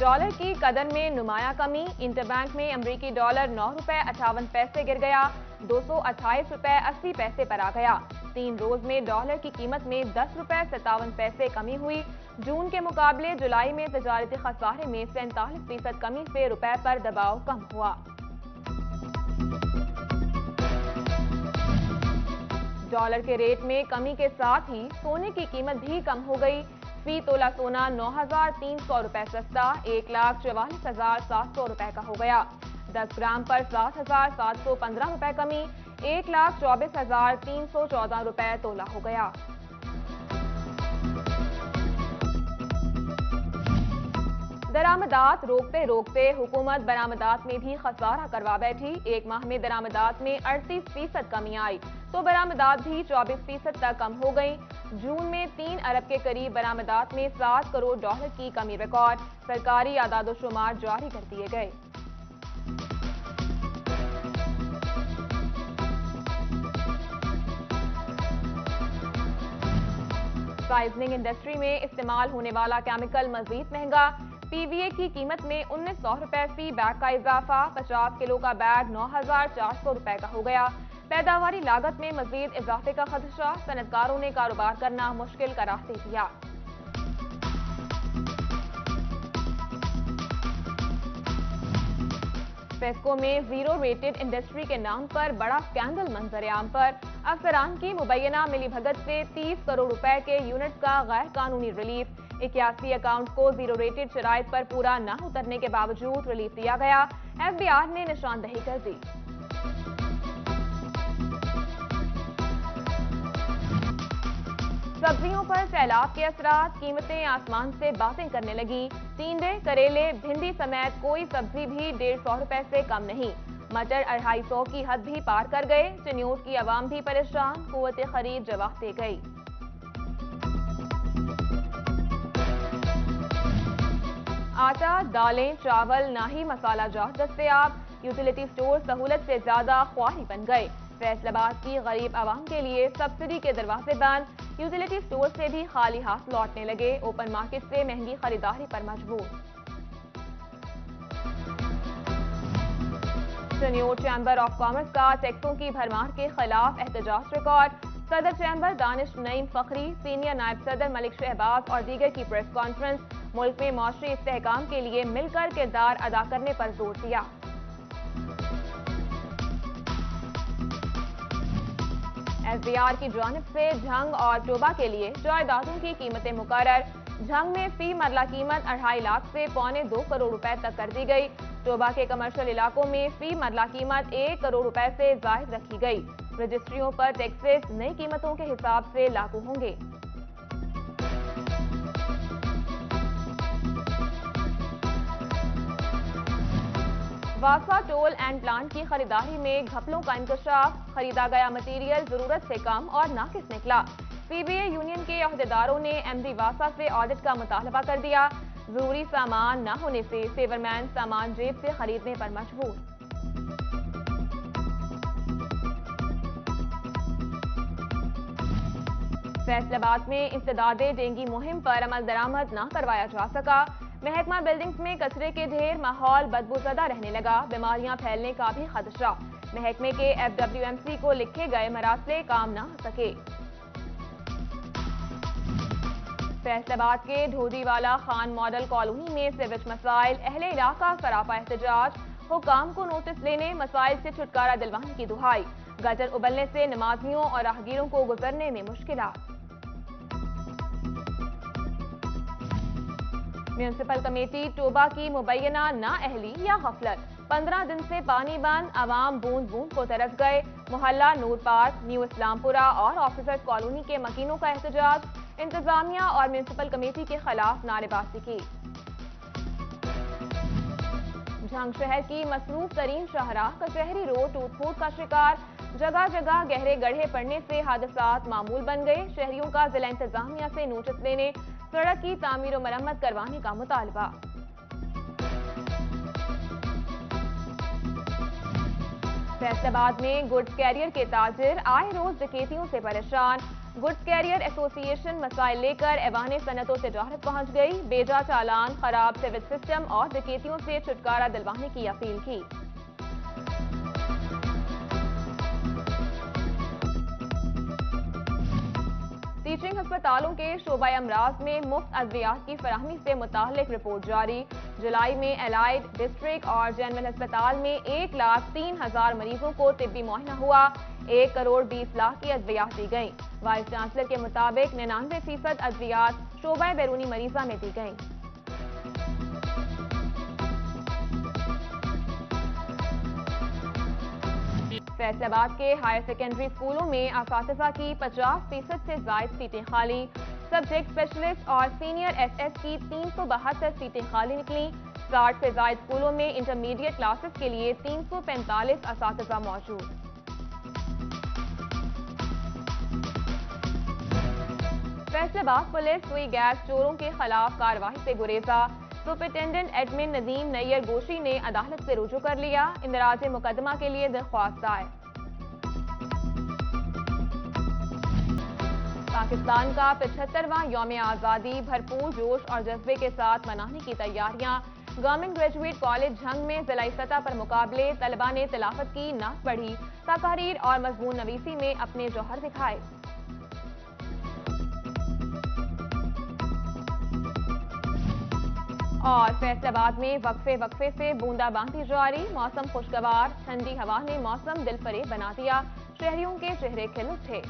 Dollar کی قدر میں نمایاں کمی، انٹر بینک میں امریکی ڈالر 9 روپے 58 پیسے گر گیا، 228 روپے 80 پیسے پر آ گیا۔ 3 روز میں ڈالر کی قیمت میں 10 روپے 57 پیسے کمی ہوئی۔ جون کے مقابلے جولائی میں تجارتی خسارے میں 47% کمی سے روپے پر دباؤ کم ہوا۔ ڈالر کے ریٹ میں کمی کے ساتھ ہی سونے کی قیمت بھی کم ہو گئی۔ فی تولہ سونا 9,300 روپے سستا 1,44,700 روپے کا ہو گیا۔ 10 گرام پر 7,715 روپے کمی 1,24,314 روپے تولہ ہو گیا۔ درآمدات روکتے روکتے حکومت برآمدات میں بھی خسارہ کروا بیٹھی۔ ایک ماہ میں درآمدات میں 38% کمی آئی تو برآمدات بھی 24% تک کم ہو گئیں۔ جون میں 3 ارب کے قریب برآمدات میں 7 کروڑ ڈالر کی کمی ریکارڈ۔ سرکاری اعداد و شمار جاری کر دیے گئے۔ سائزننگ انڈسٹری میں استعمال ہونے والا کیمیکل مزید مہنگا۔ پی وی اے کی قیمت میں 1900 روپے فی بیگ کا اضافہ، 50 کلو کا بیگ 9,400 روپے کا ہو گیا۔ پیداواری لاگت میں مزید اضافے کا خدشہ، صنعت کاروں نے کاروبار کرنا مشکل قرار دے دیا۔ پیسکو میں زیرو ریٹڈ انڈسٹری کے نام پر بڑا سکینڈل منظر عام پر۔ افسران کی مبینہ ملی بھگت سے 30 کروڑ روپے کے یونٹ کا غیر قانونی ریلیف۔ 81 اکاؤنٹ کو زیرو ریٹڈ شرائط پر پورا نہ اترنے کے باوجود ریلیف دیا گیا۔ ایف بی آر نے نشاندہی کر دی۔ سبزیوں پر سیلاب کے اثرات، قیمتیں آسمان سے باتیں کرنے لگیں۔ ٹینڈے، کریلے، بھنڈی سمیت کوئی سبزی بھی 150 روپے سے کم نہیں۔ مٹر 250 کی حد بھی پار کر گئے۔ چنیوٹ کی عوام بھی پریشان، قوت خرید جواب دے گئی۔ آٹا، دالیں، چاول، نہ ہی مسالہ جات دستیاب۔ یوٹیلیٹی سٹور سہولت سے زیادہ خواہی بن گئے۔ فیصل آباد کی غریب عوام کے لیے سبسڈی کے دروازے بند، یوٹیلیٹی سٹور سے بھی خالی ہاتھ لوٹنے لگے۔ اوپن مارکیٹ سے مہنگی خریداری پر مجبور۔ چنیوٹ چیمبر آف کامرس کا ٹیکسوں کی بھرمار کے خلاف احتجاج ریکارڈ۔ صدر چیمبر دانش نعیم فخری، سینئر نائب صدر ملک شہباز اور دیگر کی پریس کانفرنس۔ ملک میں معاشی استحکام کے لیے مل کر کردار ادا کرنے پر زور دیا۔ ایف بی آر کی جانب سے جھنگ اور ٹوبا کے لیے جائیدادوں کی قیمتیں مقرر۔ جھنگ میں فی مرلہ قیمت 2.5 لاکھ سے 1.25 کروڑ روپے تک کر دی گئی۔ ٹوبا کے کمرشل علاقوں میں فی مرلہ قیمت 1 کروڑ روپے سے زائد رکھی گئی۔ رجسٹریوں پر ٹیکسز نئی قیمتوں کے حساب سے لاگو ہوں گے۔ واسا ٹول اینڈ پلانٹ کی خریداری میں گھپلوں کا انکشاف، خریدا گیا مٹیریل ضرورت سے کم اور ناقص نکلا۔ پی بی اے یونین کے عہدیداروں نے ایم ڈی واسا سے آڈٹ کا مطالبہ کر دیا۔ ضروری سامان نہ ہونے سے سیور مین سامان جیب سے خریدنے پر مجبور۔ فیصل آباد میں امتداد ڈینگی مہم پر عمل درآمد نہ کروایا جا سکا۔ محکمہ بلڈنگز میں کچرے کے ڈھیر، ماحول بدبوزدہ رہنے لگا، بیماریاں پھیلنے کا بھی خدشہ۔ محکمے کے ایف ڈبلیو ایم سی کو لکھے گئے مراسلے کام نہ آ سکے۔ فیصل آباد کے ڈھودی والا خان ماڈل کالونی میں سیویج مسائل، اہل علاقہ سراپا احتجاج، حکام کو نوٹس لینے، مسائل سے چھٹکارا دلوانے کی دہائی۔ گٹر ابلنے سے نمازیوں اور راہگیروں کو گزرنے میں مشکلات۔ میونسپل کمیٹی ٹوبا کی مبینہ نااہلی یا غفلت، 15 دن سے پانی بند، عوام بوند بوند کو ترس گئے۔ محلہ نور پارک، نیو اسلام پورہ اور آفیسرز کالونی کے مکینوں کا احتجاج، انتظامیہ اور میونسپل کمیٹی کے خلاف نعرے بازی کی۔ جھنگ شہر کی مصروف ترین شاہراہ کچہری روڈ ٹوٹ پھوٹ کا شکار، جگہ جگہ گہرے گڑھے پڑنے سے حادثات معمول بن گئے۔ شہریوں کا ضلع انتظامیہ سے نوٹس لینے، سڑک کی تعمیر و مرمت کروانے کا مطالبہ۔ فیصل آباد میں گڈز کیریئر کے تاجر آئے روز ڈکیتیوں سے پریشان، گڈز کیریئر ایسوسی ایشن مسائل لے کر ایوان صنعت و تجارت پہنچ گئی. بیجا چالان، خراب سول سسٹم اور ڈکیتیوں سے چھٹکارا دلوانے کی اپیل کی. ٹیچنگ ہسپتالوں کے شعبہ امراض میں مفت ادویات کی فراہمی سے متعلق رپورٹ جاری. جولائی میں الائیڈ ڈسٹرکٹ اور جنرل ہسپتال میں 1,03,000 مریضوں کو طبی معائنہ ہوا. 1,20,00,000 کی ادویات دی گئیں. وائس چانسلر کے مطابق 99% ادویات شعبہ بیرونی مریضہ میں دی گئیں. فیصل آباد کے ہائر سیکنڈری اسکولوں میں اساتذہ کی 50% سے زائد سیٹیں خالی. سبجیکٹ اسپیشلسٹ اور سینئر ایس ایس کی 372 سیٹیں خالی نکلیں. 60 سے زائد اسکولوں میں انٹرمیڈیٹ کلاسز کے لیے 345 اساتذہ موجود. فیصل آباد پولیس سوئی گیس چوروں کے خلاف کارروائی سے گریزا. سپرنٹینڈنٹ ایڈمن ندیم نیر گوشی نے عدالت سے رجوع کر لیا. اندراج مقدمہ کے لیے درخواست دائر. پاکستان کا 75واں یوم آزادی بھرپور جوش اور جذبے کے ساتھ منانے کی تیاریاں. گورنمنٹ گریجویٹ کالج جھنگ میں ضلعی سطح پر مقابلے. طلباء نے تلاوت کی، نعت پڑھی، تقاریر اور مضمون نویسی میں اپنے جوہر دکھائے. اور فیصل آباد میں وقفے سے بوندا باندی جاری. موسم خوشگوار، ٹھنڈی ہوا نے موسم دل فریب بنا دیا. شہریوں کے چہرے کھل اٹھے.